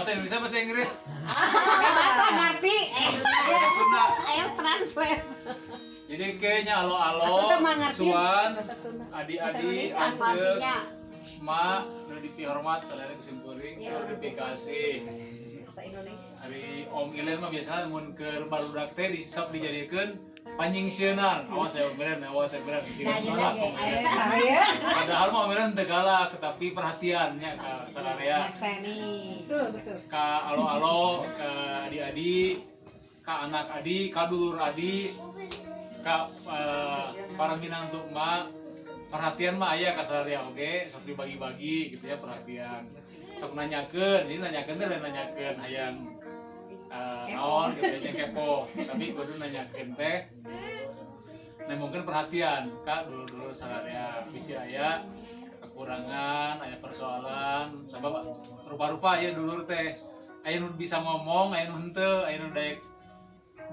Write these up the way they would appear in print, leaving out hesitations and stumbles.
bahasa Indonesia bahasa Inggris Bahasa ngerti. Sunda. Ayo translate. Jadi kayaknya Aku alo tuh mah ngerti suan bahasa Sunda. Bahasa adi-adi Indonesia apa anceuk artinya? ma nu dihormat sadaya kusimkuring Iya. klarifikasi Bahasa Indonesia. hari Om Ilen mah biasanya mun keur barudak teh sok dijadikeun panyingsieunan. Awas saya Om Ilen, awas saya berat Nah, dikira jadi galak Om ayo Ilen. saya. Padahal mah Om Ilen teu galak, tapi perhatiannya ka sadaya. Makseni. Betul. Ka alo-alo, ka adik-adik, ka anak adik, ka dulur adik, ka para minantu emak. Perhatian mah aya ka sadaya oge, sok dibagi-bagi gitu ya perhatian. Sok nanyakeun, jadi nanyakeun teh lain nanyakeun hayang naon gitu aja kepo, tapi kudu nanyakeun teh. Nah mungkin perhatian kak dulu sadaya bisa aya kekurangan, aya persoalan, sabab rupa-rupa aya dulur teh. Aya nu bisa ngomong, aya nu henteu, aya nu daek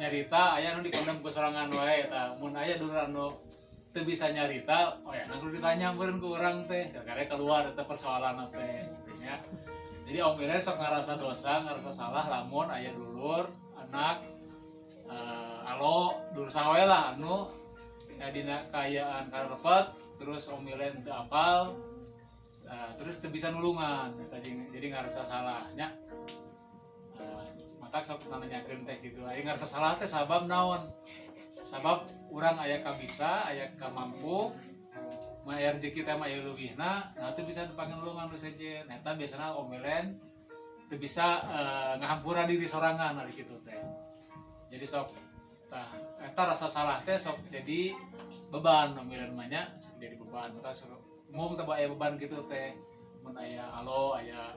nyarita, aya nu dipendam ku sorangan wae eta. Mun aya dulur anu teu bisa nyarita, oh ya kudu ditanya meureun ku urang teh, gara-gara keluar eta persoalan teh ya. Jadi Om Ilen sok ngarasa dosa, ngarasa salah lamun aya dulur, anak alo dulur sawe lah anu dina kayaan karepet terus Om Ilen teu apal, terus teu bisa nulungan jadi ngarasa salahnya. Matak sok nanyakeun teh gitu, aya ngarasa salah teh sabab naon? Sabab urang aya ka bisa, aya ka mampu, aya rezeki teh mah aya leuwihna, nah teu bisa dipanggil nulungan nu sejen. Eta biasana Om Ilen teu bisa ngahampura diri sorangan ari kitu teh. Jadi sok tah eta rasa salah teh sok jadi beban Om Ilen mah nya, sok jadi beban. Eta sok mau teu aya beban kitu teh. Mun aya alo, aya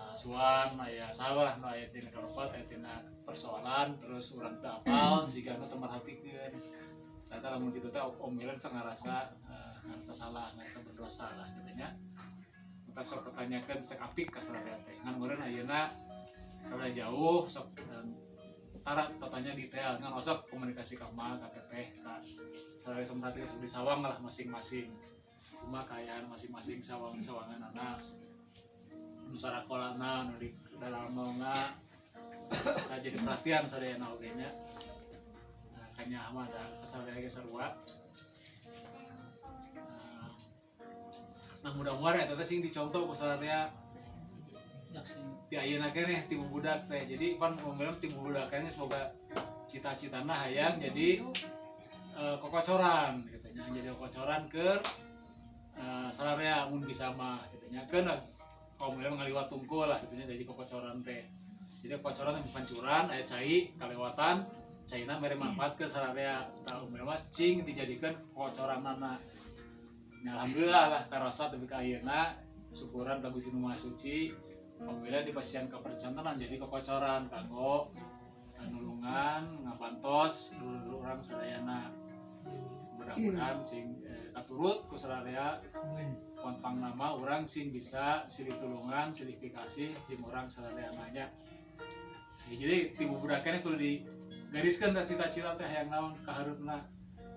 suan, aya salah nu aya tina karepet, aya tina persoalan terus urang teu apal siga teu merhatikeun. Eta lamun kitu teh Om Ilen sok ngarasa salah, ngarasa berdosa lah gitu nya. Kita sok pertanyakeun cek apik ka sadaya teh. Ngan meureun ayeuna rada jauh sok tara tatanya detail ngan osok komunikasi ka emak ka teteh ka sadaya sempat di sawang lah masing-masing. Kumaha kaayaan masing-masing sawang-sawangan anak. Nu sarakolana nu di dalam mauna jadi perhatian sadayana oge nya. Nah kanya mah da sadaya ge sarua. Nah mudah-mudahan eta teh sing dicontoh ku sadaya di ayeuna keneh ti budak teh. Jadi pan ngomong ti budak keneh semoga cita-citana hayang jadi kokocoran gitu nya, jadi kokocoran keur sadaya mun bisa mah gitu nya. Keun kaum urang ngaliwat tungkul lah gitu nya jadi kokocoran teh. Jadi kokocoran teh bukan curan, aya cai kalewatan, caina mere manfaat ke sadaya tah umur mah cing dijadikeun kocoranana. Nah, alhamdulillah lah karasa tapi ka ayeuna syukuran tabus di rumah suci pamila dipasieun ka percantenan jadi kokocoran kanggo nulungan ngabantos dulur urang sadayana. Mudah-mudahan sing katurut ku sadaya kontang nama urang sing bisa silih tulungan, silih pikasih jeung urang sadayana nya. Jadi ti budak keneh kudu digariskeun teh cita-cita teh hayang naon kahareupna.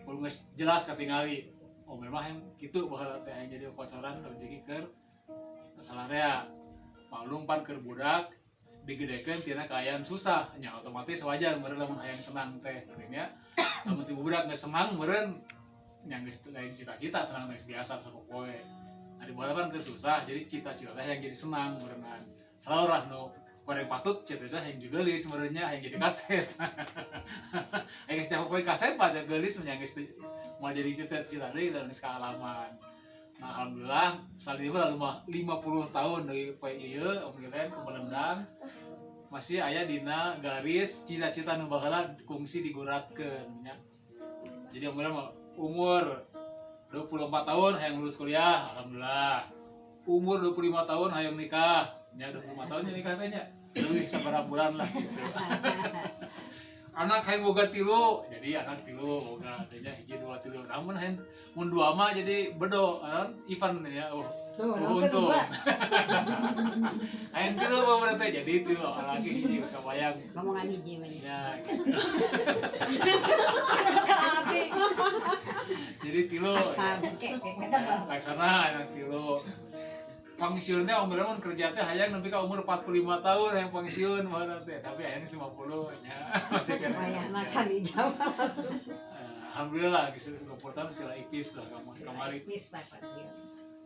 Kudu geus jelas katingali. Oh memang yang gitu bahwa teh yang jadi kocoran rezeki keur salarea maklum pan keur budak digedekeun tina kaayaan susah nya otomatis wajar meureun lamun hayang senang teh nya lamun ti budak geus senang meureun nya geus lain cita-cita senang geus biasa sapopoe ari balapan keur susah jadi cita-cita teh yang jadi senang meureunnan salah nu koreng patut cita-cita yang juga geulis meureun nya yang jadi kaset aya geus sapopoe kaset pada geulis nya geus mau jadi cita-cita deui dan kealaman. Nah, alhamdulillah salima 50 tahun dari poe ieu Om Ilen Kumelendang masih aya dina garis cita-cita nu baheula kungsi diguratkeun nya. Jadi Om Ilen umur 24 tahun hayang lulus kuliah, alhamdulillah. Umur 25 tahun hayang nikah, nya 25 tahun nya nikah teh nya. Leuwih sabaraha bulan lah gitu. Anak hayang boga 3, jadi anak 3 boga teh nya 1 2 3. Namun hayang mun 2 mah jadi bedo event ya. Tuh, untung. Hayang 3 mah berarti jadi 3 lagi hiji geus kabayang. Ngomongan hiji mah. Ya. Jadi 3. Asal kek Laksana anak 3. pensiunnya umur mun kerja teh hayang nepi ka umur 45 tahun yang pensiun mah teh tapi hayang 50 nya masih kan Bayana cari jawab. alhamdulillah geus keputusan sila ipis lah kamari Wis Bapak dia.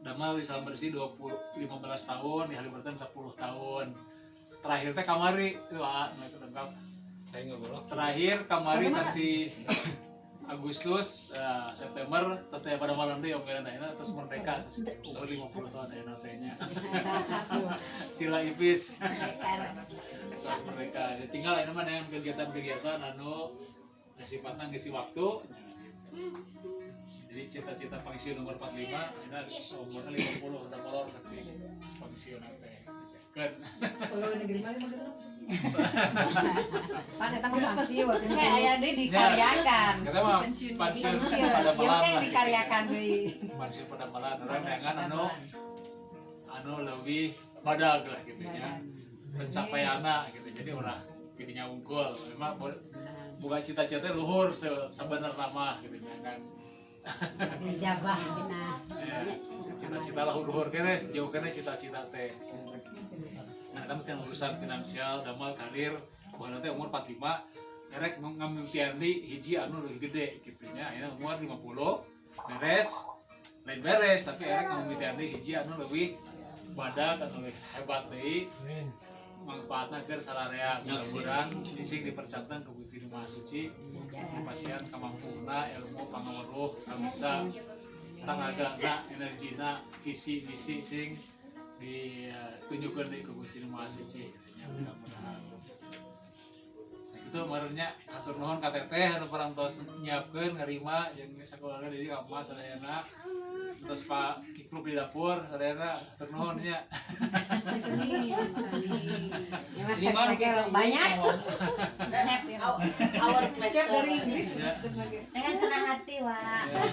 damal bisa bersih 15 tahun di Haliburton 10 tahun terakhir teh kamari itu lengkap Saya ngobrol. terakhir kamari sasi Agustus September terus teh pada malam teh yang kayaknya terus merdeka umur 50 tahun ya nantinya sila ipis terus merdeka ya, tinggal ini mana yang kegiatan-kegiatan anu sifatnya ngisi waktu jadi cita-cita pensiun umur 45 ini umurnya 50 udah molor sakti pensiun teh kan Kalau negeri mana mah genep. Pan eta mah pensiun. Kayak aya deui dikaryakan. kita mah pensiun pada Ieu malam teh lah dikaryakan deui. pensiun pada malam orang dengan anu lebih badag lah gitu ya pencapaianna gitu jadi orang jadinya unggul memang bukan cita-cita luhur sebenarnya mah gitu ya kan Dijabah nah. ya, cita-cita luhur kene jauh kene cita-cita teh nah kan yang urusan finansial damal karir bahwa nanti umur 45 merek ngamimpian di hiji anu lebih gede gitu nya ini umur 50 beres lain beres tapi erek ngamimpian di hiji anu lebih badak atau lebih hebat deui manfaatna keur salarea mudah-mudahan ising dipercantan ke Gusti Maha Suci pasien kamampuna ilmu pangaweruh bisa tanagana energina visi misi sing ditunjukkan di Gusti Maha Suci ya mudah-mudahan itu marahnya atur nuhun ka teteh anu parantos nyiapkeun ngarima jeung sakularga di kamar sadayana terus Pak Kikluk di dapur sadayana atur nuhun nya Ini banyak. Chef, our Cep dari pleasure. Inggris. Ya. Cep lagi. Dengan senang hati, Wak. Ya.